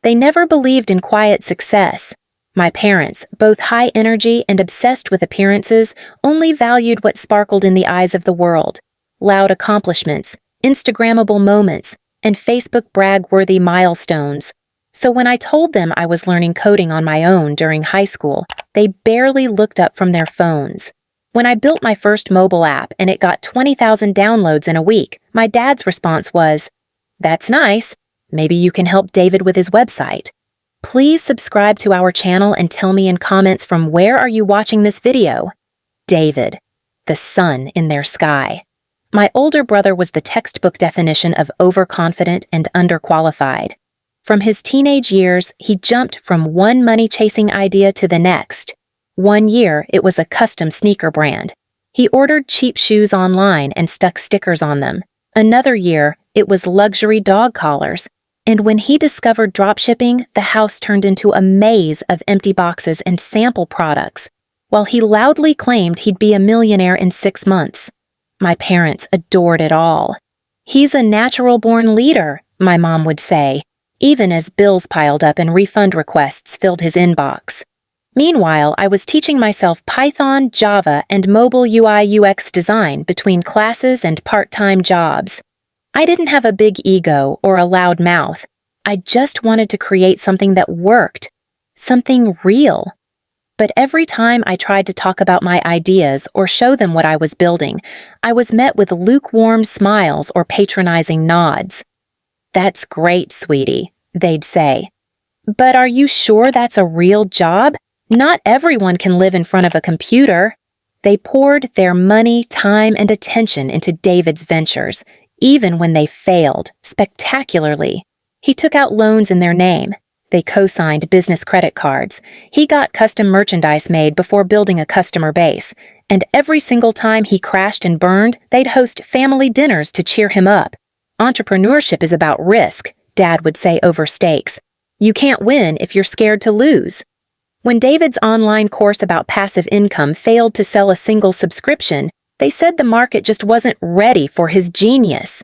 They never believed in quiet success. My parents, both high energy and obsessed with appearances, only valued what sparkled in the eyes of the world: loud accomplishments, Instagrammable moments, and Facebook brag-worthy milestones. So when I told them I was learning coding on my own during high school, they barely looked up from their phones. When I built my first mobile app and it got 20,000 downloads in a week, my dad's response was, "That's nice. Maybe you can help David with his website." Please subscribe to our channel and tell me in comments from where are you watching this video. David, the sun in their sky. My older brother was the textbook definition of overconfident and underqualified. From his teenage years, he jumped from one money-chasing idea to the next. One year, it was a custom sneaker brand. He ordered cheap shoes online and stuck stickers on them. Another year, it was luxury dog collars. And when he discovered dropshipping, the house turned into a maze of empty boxes and sample products, while he loudly claimed he'd be a millionaire in 6 months. My parents adored it all. "He's a natural-born leader," my mom would say, even as bills piled up and refund requests filled his inbox. Meanwhile, I was teaching myself Python, Java, and mobile UI/UX design between classes and part-time jobs. I didn't have a big ego or a loud mouth. I just wanted to create something that worked, something real. But every time I tried to talk about my ideas or show them what I was building, I was met with lukewarm smiles or patronizing nods. "That's great, sweetie," they'd say. "But are you sure that's a real job? Not everyone can live in front of a computer." They poured their money, time, and attention into David's ventures, even when they failed spectacularly. He took out loans in their name. They co-signed business credit cards. He got custom merchandise made before building a customer base. And every single time he crashed and burned, they'd host family dinners to cheer him up. "Entrepreneurship is about risk," Dad would say over stakes. "You can't win if you're scared to lose." When David's online course about passive income failed to sell a single subscription, they said the market just wasn't ready for his genius.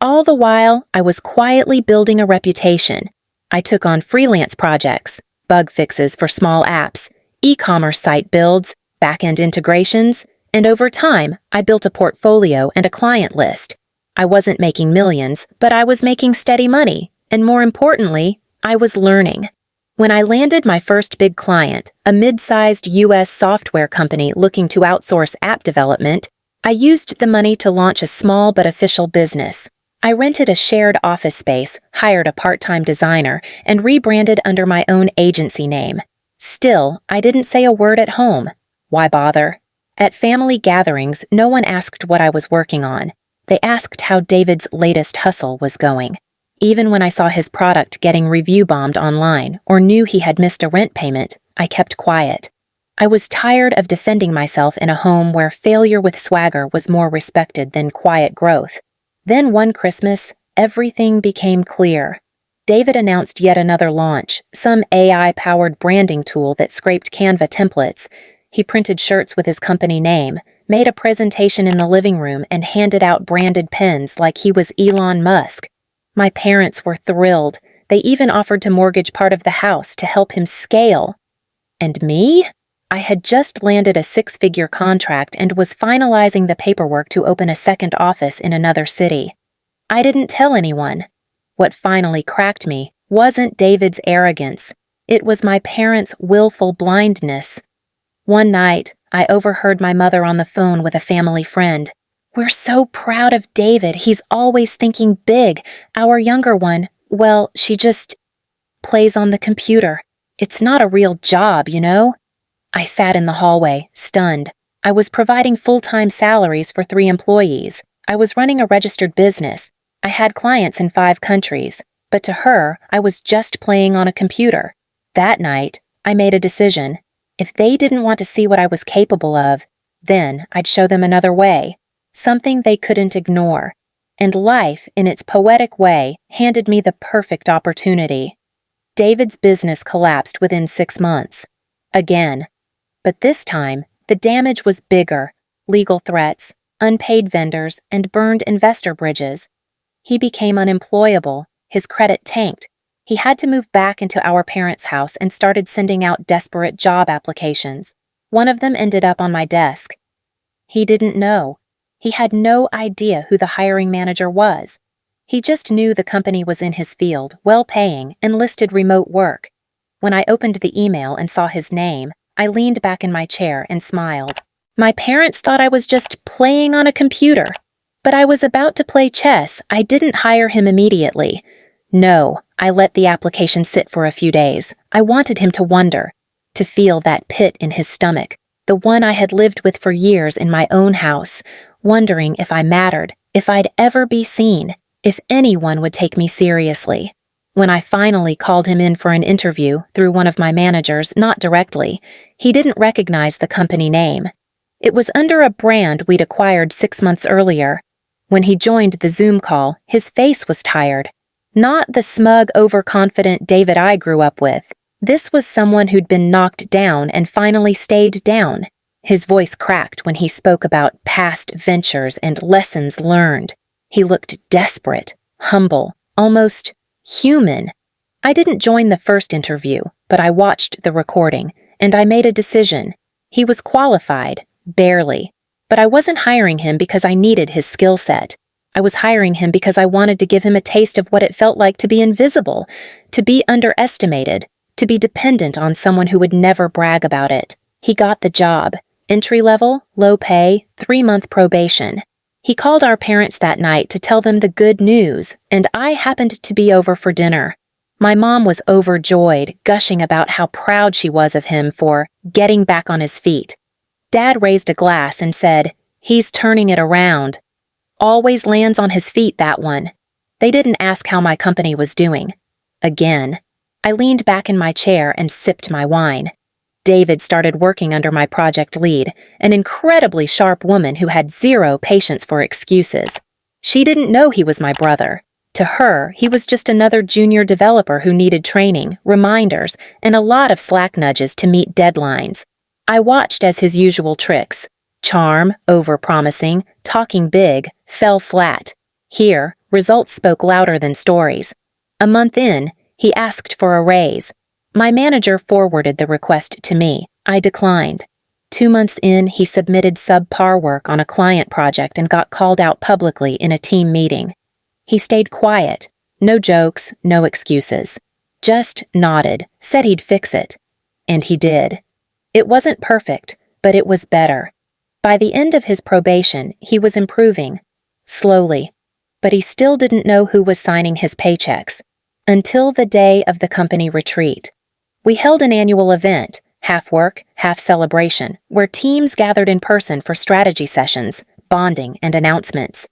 All the while, I was quietly building a reputation. I took on freelance projects, bug fixes for small apps, e-commerce site builds, back-end integrations, and over time, I built a portfolio and a client list. I wasn't making millions, but I was making steady money, and more importantly, I was learning. When I landed my first big client, a mid-sized US software company looking to outsource app development, I used the money to launch a small but official business. I rented a shared office space, hired a part-time designer, and rebranded under my own agency name. Still, I didn't say a word at home. Why bother? At family gatherings, no one asked what I was working on. They asked how David's latest hustle was going. Even when I saw his product getting review bombed online or knew he had missed a rent payment, I kept quiet. I was tired of defending myself in a home where failure with swagger was more respected than quiet growth. Then one Christmas, everything became clear. David announced yet another launch, some AI-powered branding tool that scraped Canva templates. He printed shirts with his company name, made a presentation in the living room, and handed out branded pens like he was Elon Musk. My parents were thrilled. They even offered to mortgage part of the house to help him scale. And me? I had just landed a 6-figure contract and was finalizing the paperwork to open a second office in another city. I didn't tell anyone. What finally cracked me wasn't David's arrogance. It was my parents' willful blindness. One night, I overheard my mother on the phone with a family friend. "We're so proud of David. He's always thinking big. Our younger one, well, she just plays on the computer. It's not a real job, you know?" I sat in the hallway, stunned. I was providing full-time salaries for 3 employees. I was running a registered business. I had clients in 5 countries. But to her, I was just playing on a computer. That night, I made a decision. If they didn't want to see what I was capable of, then I'd show them another way, something they couldn't ignore. And life, in its poetic way, handed me the perfect opportunity. David's business collapsed within 6 months. Again. But this time, the damage was bigger: legal threats, unpaid vendors, and burned investor bridges. He became unemployable. His credit tanked. He had to move back into our parents' house and started sending out desperate job applications. One of them ended up on my desk. He didn't know. He had no idea who the hiring manager was. He just knew the company was in his field, well-paying, and listed remote work. When I opened the email and saw his name, I leaned back in my chair and smiled. My parents thought I was just playing on a computer. But I was about to play chess. I didn't hire him immediately. No, I let the application sit for a few days. I wanted him to wonder, to feel that pit in his stomach, the one I had lived with for years in my own house, wondering if I mattered, if I'd ever be seen, if anyone would take me seriously. When I finally called him in for an interview through one of my managers, not directly, he didn't recognize the company name. It was under a brand we'd acquired 6 months earlier. When he joined the Zoom call, his face was tired. Not the smug, overconfident David I grew up with. This was someone who'd been knocked down and finally stayed down. His voice cracked when he spoke about past ventures and lessons learned. He looked desperate, humble, almost human. I didn't join the first interview, but I watched the recording, and I made a decision. He was qualified, barely. But I wasn't hiring him because I needed his skill set. I was hiring him because I wanted to give him a taste of what it felt like to be invisible, to be underestimated, to be dependent on someone who would never brag about it. He got the job. Entry level, low pay, 3-month probation. He called our parents that night to tell them the good news, and I happened to be over for dinner. My mom was overjoyed, gushing about how proud she was of him for getting back on his feet. Dad raised a glass and said, "He's turning it around. Always lands on his feet, that one." They didn't ask how my company was doing. Again. I leaned back in my chair and sipped my wine. David started working under my project lead, an incredibly sharp woman who had zero patience for excuses. She didn't know he was my brother. To her, he was just another junior developer who needed training, reminders, and a lot of slack nudges to meet deadlines. I watched as his usual tricks, charm, over-promising, talking big, fell flat. Here, results spoke louder than stories. A month in, he asked for a raise. My manager forwarded the request to me. I declined. 2 months in, he submitted subpar work on a client project and got called out publicly in a team meeting. He stayed quiet. No jokes, no excuses. Just nodded, said he'd fix it. And he did. It wasn't perfect, but it was better. By the end of his probation, he was improving. Slowly. But he still didn't know who was signing his paychecks. Until the day of the company retreat. We held an annual event, half work, half celebration, where teams gathered in person for strategy sessions, bonding, and announcements.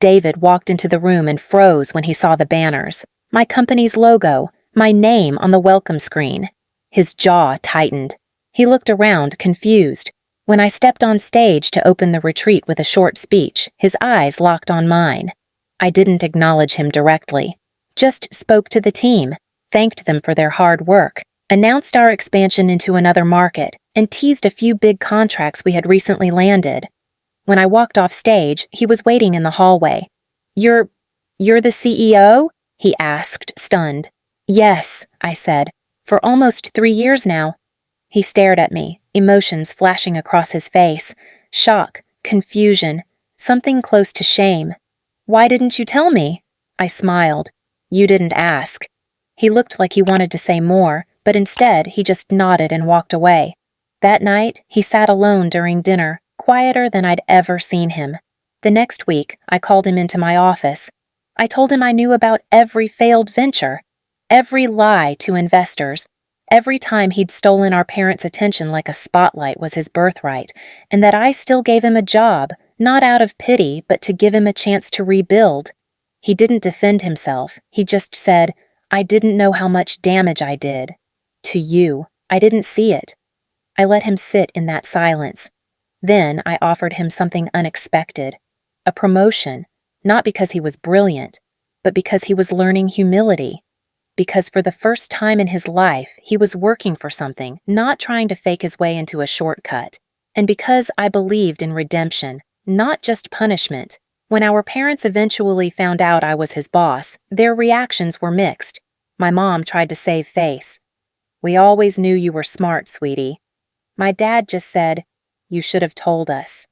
David walked into the room and froze when he saw the banners, my company's logo, my name on the welcome screen. His jaw tightened. He looked around, confused. When I stepped on stage to open the retreat with a short speech, his eyes locked on mine. I didn't acknowledge him directly. Just spoke to the team, thanked them for their hard work, announced our expansion into another market, and teased a few big contracts we had recently landed. When I walked off stage, he was waiting in the hallway. You're the CEO?" he asked, stunned. "Yes," I said, "for almost 3 years now." He stared at me, emotions flashing across his face. Shock, confusion, something close to shame. "Why didn't you tell me?" I smiled. "You didn't ask." He looked like he wanted to say more, but instead he just nodded and walked away. That night, he sat alone during dinner, quieter than I'd ever seen him. The next week, I called him into my office. I told him I knew about every failed venture, every lie to investors, every time he'd stolen our parents' attention like a spotlight was his birthright, and that I still gave him a job, not out of pity, but to give him a chance to rebuild. He didn't defend himself. He just said, "I didn't know how much damage I did. To you. I didn't see it." I let him sit in that silence. Then I offered him something unexpected. A promotion, not because he was brilliant, but because he was learning humility. Because for the first time in his life, he was working for something, not trying to fake his way into a shortcut. And because I believed in redemption, not just punishment. When our parents eventually found out I was his boss, their reactions were mixed. My mom tried to save face. "We always knew you were smart, sweetie." My dad just said, "You should have told us."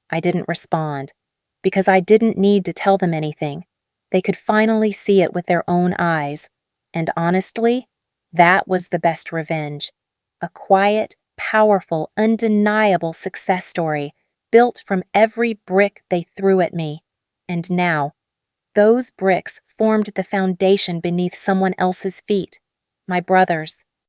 I didn't respond, because I didn't need to tell them anything. They could finally see it with their own eyes. And honestly, that was the best revenge. A quiet, powerful, undeniable success story, built from every brick they threw at me. And now, those bricks formed the foundation beneath someone else's feet, my brother's.